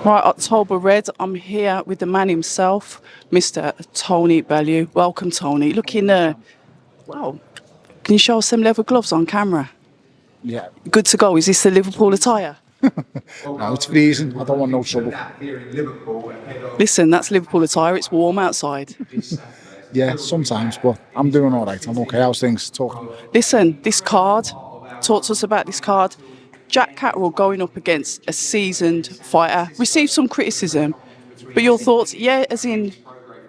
Right, October Red, I'm here with the man himself, Mr. Tony Bellew. Welcome, Tony. Looking, well, can you show us some leather gloves on camera? Yeah. Good to go. Is this the Liverpool attire? No, it's freezing. I don't want no trouble. Listen, that's Liverpool attire. It's warm outside. Yeah, sometimes, but I'm doing all right. I'm okay. How's things? Talk. Listen, this card, talk to us about this card. Jack Catterall going up against a seasoned fighter, received some criticism, but your thoughts? Yeah, as in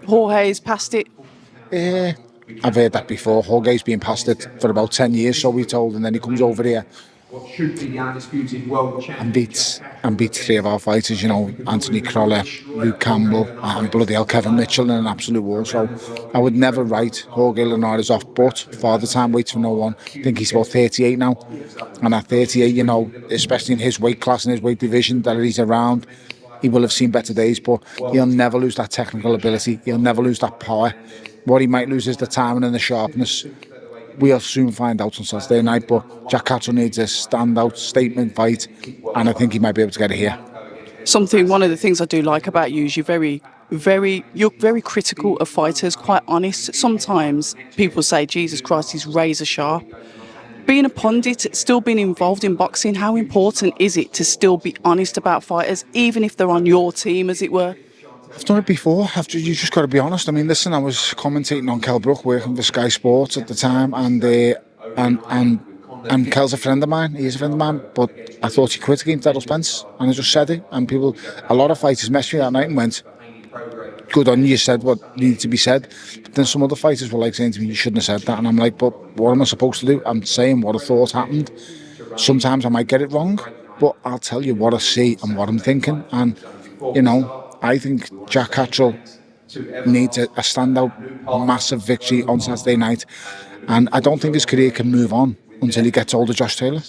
Jorge's passed it. I've heard that before. Jorge's been past it for about 10 years, so we're told, and then he comes over here and beats three of our fighters, Anthony Crolla, Luke Campbell, and bloody hell Kevin Mitchell in an absolute war. So I would never write Jorge Linares off, but Father Time waits for no one. I think he's about 38 now, and at 38, especially in his weight class and his weight division that he's around, he will have seen better days, but he'll never lose that technical ability. He'll never lose that power. What he might lose is the timing and the sharpness. We'll soon find out on Saturday night, but Jack Catterall needs a standout statement fight, and I think he might be able to get it here. One of the things I do like about you is you're very critical of fighters, quite honest. Sometimes people say, Jesus Christ, he's razor sharp. Being a pundit, still being involved in boxing, how important is it to still be honest about fighters, even if they're on your team, as it were? I've done it before. You just got to be honest. I mean, listen, I was commentating on Kell Brook, working for Sky Sports at the time, and Kell's a friend of mine. He is a friend of mine, but I thought he quit against Errol Spence, and I just said it. And a lot of fighters messaged me that night and went, "Good on you, you said what needed to be said." But then some other fighters were like saying to me, "You shouldn't have said that," and I'm like, "But what am I supposed to do? I'm saying what I thought happened. Sometimes I might get it wrong, but I'll tell you what I see and what I'm thinking." And I think Jack Catterall needs a standout, massive victory on Saturday night. And I don't think his career can move on until he gets older Josh Taylor.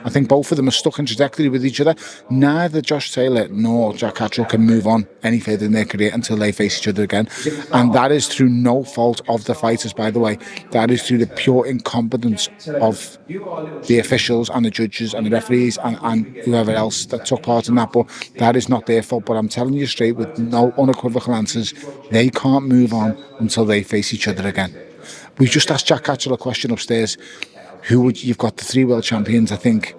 I think both of them are stuck in trajectory with each other. Neither Josh Taylor nor Jack Catterall can move on any further in their career until they face each other again. And that is through no fault of the fighters, by the way. That is through the pure incompetence of the officials and the judges and the referees and whoever else that took part in that. But that is not their fault. But I'm telling you straight, with no unequivocal answers, they can't move on until they face each other again. We just asked Jack Catterall a question upstairs. You've got the three world champions, I think.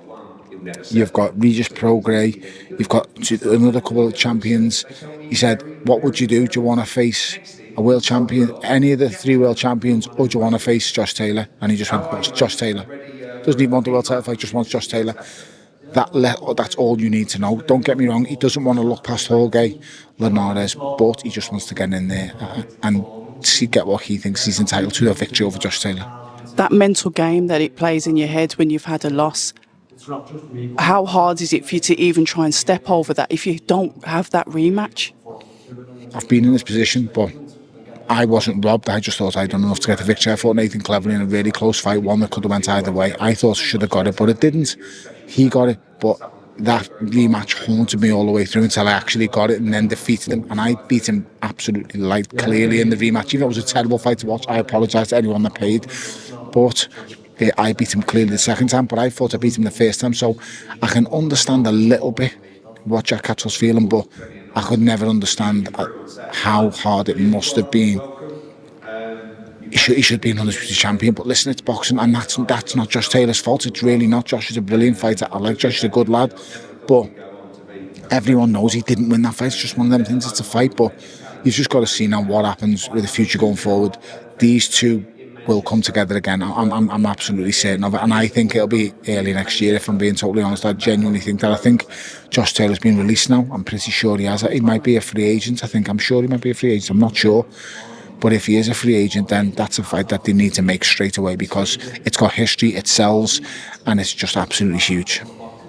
You've got Regis Prograis. You've got another couple of champions. He said, "What would you do? Do you want to face a world champion, any of the three world champions, or do you want to face Josh Taylor?" And he just went, "Josh Taylor." Doesn't even want the world title fight, just wants Josh Taylor. That's all you need to know. Don't get me wrong, he doesn't want to look past Jorge Linares, but he just wants to get in there and get what he thinks he's entitled to, a victory over Josh Taylor. That mental game that it plays in your head when you've had a loss, how hard is it for you to even try and step over that if you don't have that rematch? I've been in this position, but I wasn't robbed. I just thought I'd done enough to get the victory. I thought Nathan Cleverly in a really close fight, one that could have went either way. I thought I should have got it, but it didn't. He got it, but that rematch haunted me all the way through until I actually got it and then defeated him. And I beat him absolutely clearly in the rematch. Even though it was a terrible fight to watch, I apologise to anyone that paid. But I beat him clearly the second time, but I thought I beat him the first time. So I can understand a little bit what Jack Catterall's feeling, but I could never understand how hard it must have been. He should be an undisputed champion, but listen, it's boxing, and that's not Josh Taylor's fault. It's really not. Josh is a brilliant fighter. I like Josh, he's a good lad, but everyone knows he didn't win that fight. It's just one of them things. It's a fight, but you've just got to see now what happens with the future going forward. These two will come together again. I'm absolutely certain of it, and I think it'll be early next year. If I'm being totally honest, I genuinely think that. I think Josh Taylor's been released now. I'm pretty sure he has. He might be a free agent. I'm sure he might be a free agent. I'm not sure. But if he is a free agent, then that's a fight that they need to make straight away, because it's got history, it sells, and it's just absolutely huge.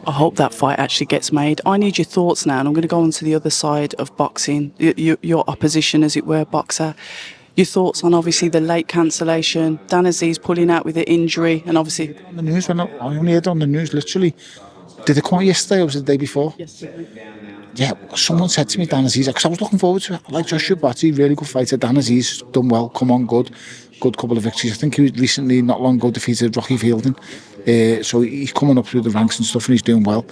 I hope that fight actually gets made. I need your thoughts now, and I'm going to go on to the other side of boxing, your opposition, as it were, boxer. Your thoughts on, obviously, the late cancellation, Dan Azeez pulling out with an injury, and obviously... On the news, I only heard on the news, literally. Did it come out yesterday, or was it the day before? Yesterday. Yeah, someone said to me, Dan Azeez, because I was looking forward to it. I like Joshua Buatsi, really good fighter. Dan Azeez done well, come on, good couple of victories. I think he was recently, not long ago, defeated Rocky Fielding. So he's coming up through the ranks and stuff, and he's doing well.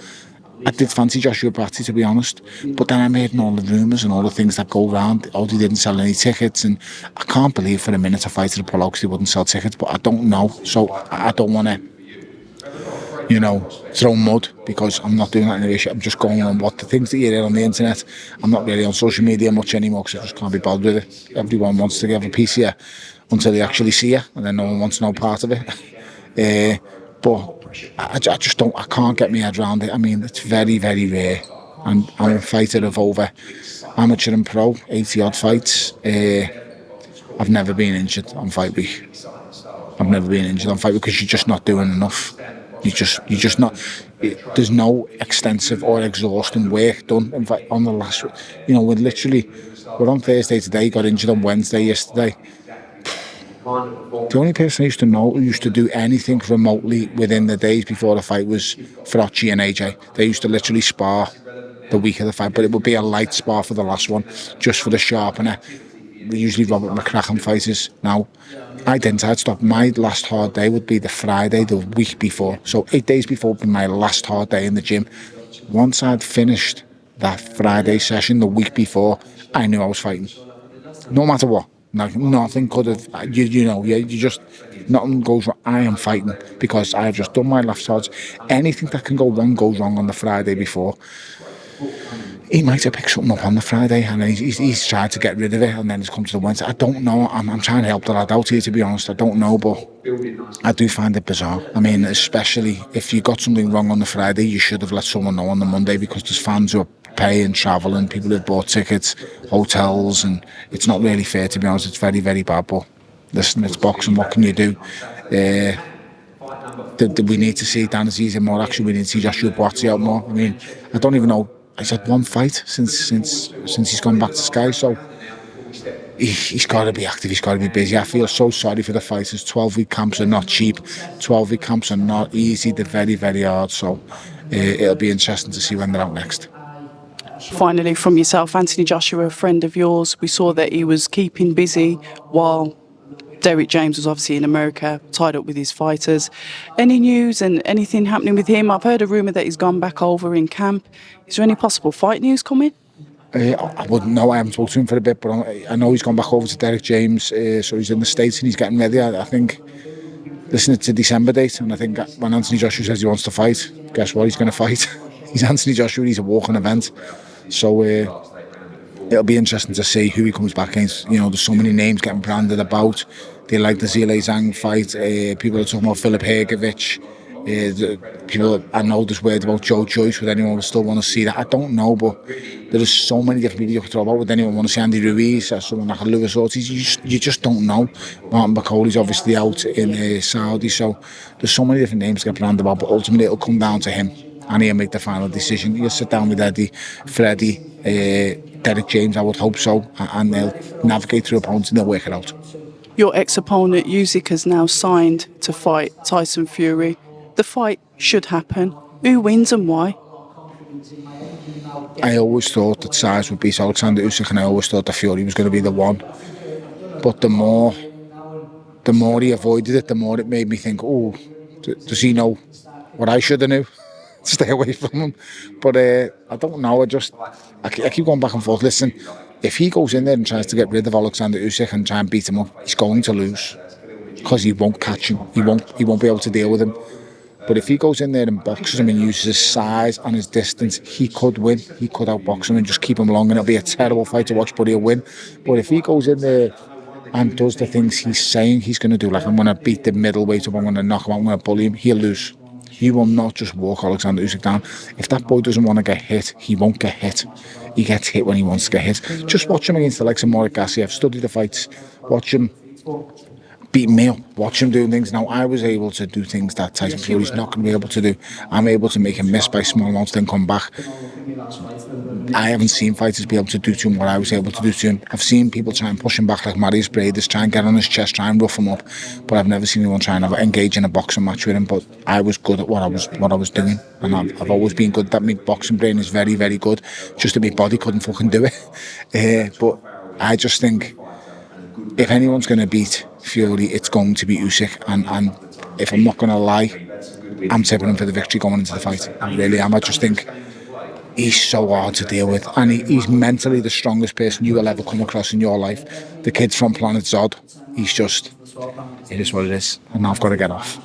I did fancy Joshua Buatsi, to be honest, but then I'm hearing all the rumours and all the things that go around. Oh, they didn't sell any tickets, and I can't believe for a minute a fighter to pull out because they wouldn't sell tickets, but I don't know, so I don't want to, throw mud, because I'm not doing that in a issue. I'm just going on what the things that you hear on the internet. I'm not really on social media much anymore because I just can't be bothered with it. Everyone wants to give a piece of you until they actually see you, and then no one wants no part of it. But I just don't. I can't get my head around it. I mean, it's very, very rare. And I'm a fighter of over amateur and pro, 80 odd fights. I've never been injured on fight week. I've never been injured on fight week because you're just not doing enough. You're just not. There's no extensive or exhausting work done. In fact, on the last, we're on Thursday today. Got injured on Wednesday yesterday. The only person I used to know who used to do anything remotely within the days before the fight was Buatsi and AJ. They used to literally spar the week of the fight, but it would be a light spar for the last one, just for the sharpener. Usually Robert McCracken fighters. Now, I didn't. I'd stop. My last hard day would be the Friday, the week before. So 8 days before would be my last hard day in the gym. Once I'd finished that Friday session the week before, I knew I was fighting. No matter what. Like, nothing could have, nothing goes wrong. I am fighting because I have just done my last odds. Anything that can go wrong goes wrong on the Friday before. He might have picked something up on the Friday and he's tried to get rid of it, and then he's come to the Wednesday. I don't know. I'm trying to help the lad out here, to be honest. I don't know, but I do find it bizarre. I mean, especially if you got something wrong on the Friday, you should have let someone know on the Monday, because there's fans who are paying, travelling, people who've bought tickets, hotels, and it's not really fair, to be honest. It's very, very bad, but listen, it's boxing. What can you do? We need to see Dan Azeez in more action. We need to see Joshua Buatsi out more. I mean, I don't even know. He's had one fight since he's gone back to Sky, so he's got to be active, he's got to be busy. I feel so sorry for the fighters. 12-week camps are not cheap. 12-week camps are not easy. They're very, very hard, so it'll be interesting to see when they're out next. Finally, from yourself, Anthony Joshua, a friend of yours, we saw that he was keeping busy while Derek James was obviously in America, tied up with his fighters. Any news and anything happening with him? I've heard a rumour that he's gone back over in camp. Is there any possible fight news coming? I wouldn't know. I haven't spoken to him for a bit, but I know he's gone back over to Derek James, so he's in the States and he's getting ready. I think, listen, it's a December date, and I think when Anthony Joshua says he wants to fight, guess what? He's going to fight. He's Anthony Joshua, he's a walking event. So it'll be interesting to see who he comes back against. There's so many names getting branded about. They like the Zhilei Zhang fight. People are talking about Filip Hrgovic. I know there's word about Joe Joyce. Would anyone still want to see that? I don't know, but there's so many different people you can talk about. Would anyone want to see Andy Ruiz or someone like Lewis Ortiz? You just don't know. Martin Bakoli's obviously out in Saudi, so there's so many different names to get branded about, but ultimately it'll come down to him, and he'll make the final decision. He'll sit down with Eddie, Freddie, Derek James, I would hope so, and they'll navigate through opponents and they'll work it out. Your ex-opponent, Usyk, has now signed to fight Tyson Fury. The fight should happen. Who wins and why? I always thought that Size would beat Alexander Usyk, and I always thought that Fury was going to be the one. But the more he avoided it, the more it made me think, oh, does he know what I should have knew? Stay away from him. But I don't know. I keep going back and forth. Listen, if he goes in there and tries to get rid of Alexander Usyk and try and beat him up, he's going to lose, because he won't catch him. He won't be able to deal with him. But if he goes in there and boxes him and uses his size and his distance, he could win. He could outbox him and just keep him long, and it'll be a terrible fight to watch, but he'll win. But if he goes in there and does the things he's saying he's going to do, like, I'm going to beat the middleweight up, I'm going to knock him out, I'm going to bully him, he'll lose. He will not just walk Alexander Usyk down. If that boy doesn't want to get hit, he won't get hit. He gets hit when he wants to get hit. Just watch him against the likes of Morik Gassiev. Study the fights. Watch him beat me up. Watch him doing things. Now, I was able to do things that Tyson Fury's not going to be able to do. I'm able to make him miss by small amounts, then come back. I haven't seen fighters be able to do to him what I was able to do to him. I've seen people try and push him back like Marius Bradis, try and get on his chest, try and rough him up, but I've never seen anyone try and engage in a boxing match with him. But I was good at what I was doing, and I've always been good. That my boxing brain is very, very good. Just that my body couldn't fucking do it. But I just think, if anyone's going to beat Fury, it's going to be Usyk, and if I'm not going to lie, I'm tipping him for the victory going into the fight. I really am. I just think he's so hard to deal with, and he's mentally the strongest person you will ever come across in your life. The kid's from Planet Zod. He's just, it is what it is, and now I've got to get off.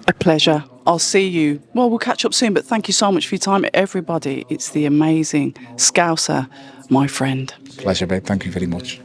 A pleasure. I'll see you. Well, we'll catch up soon, but thank you so much for your time, everybody. It's the amazing Scouser, my friend. Pleasure, babe. Thank you very much.